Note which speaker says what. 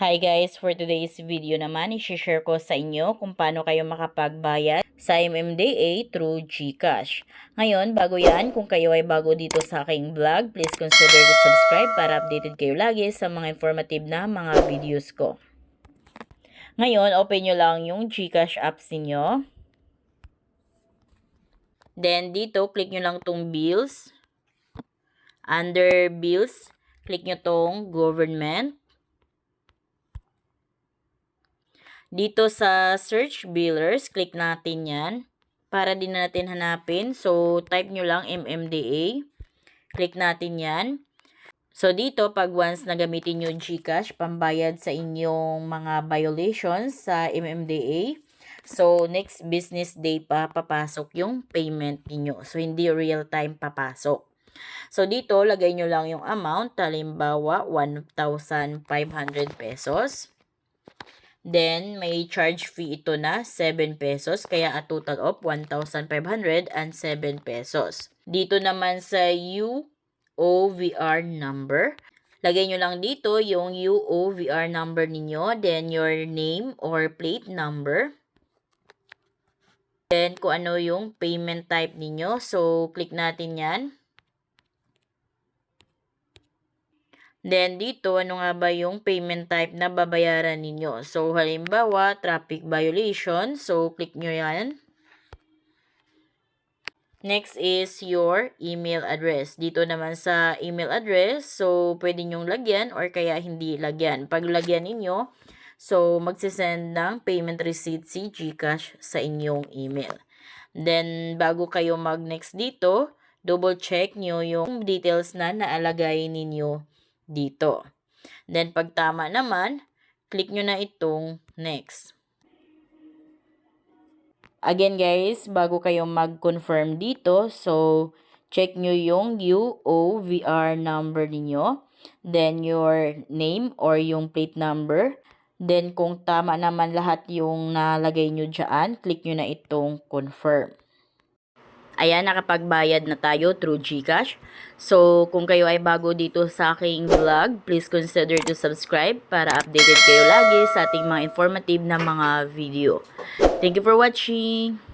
Speaker 1: Hi guys, for today's video naman, i-share ko sa inyo kung paano kayo makapagbayad sa MMDA through GCash. Ngayon, bago yan, kung kayo ay bago dito sa aking vlog, please consider to subscribe para updated kayo lagi sa mga informative na mga videos ko. Ngayon, open nyo lang yung GCash apps niyo. Then, dito, click nyo lang tong bills. Under bills, click nyo tong government. Dito sa search billers, click natin yan. Para din natin hanapin. So, type nyo lang MMDA. Click natin yan. So, dito, pag once na gamitin nyo GCash, pambayad sa inyong mga violations sa MMDA. So, next business day pa papasok yung payment niyo. So, hindi real time papasok. So, dito, lagay nyo lang yung amount. Halimbawa, 1,500 pesos. Then, may charge fee ito na 7 pesos. Kaya a total of 1,507 pesos. Dito naman sa UOVR number, lagay nyo lang dito yung UOVR number ninyo. Then, your name or plate number. Then, kung ano yung payment type ninyo. So, click natin yan. Then, dito, ano nga ba yung payment type na babayaran ninyo? So, halimbawa, traffic violation. So, click nyo yan. Next is your email address. Dito naman sa email address, so, pwede nyong lagyan or kaya hindi lagyan. Pag lagyan ninyo, so, magsisend ng payment receipt si GCash sa inyong email. Then, bago kayo mag-next dito, double check nyo yung details na naalagay ninyo dito. Then, pag tama naman, click nyo na itong next. Again guys, bago kayo mag-confirm dito, so, check nyo yung UOVR number ninyo. Then, your name or yung plate number. Then, kung tama naman lahat yung nalagay nyo dyan, click nyo na itong confirm. Ayan, nakapagbayad na tayo through GCash. So, kung kayo ay bago dito sa aking vlog, please consider to subscribe para updated kayo lagi sa ating mga informative na mga video. Thank you for watching!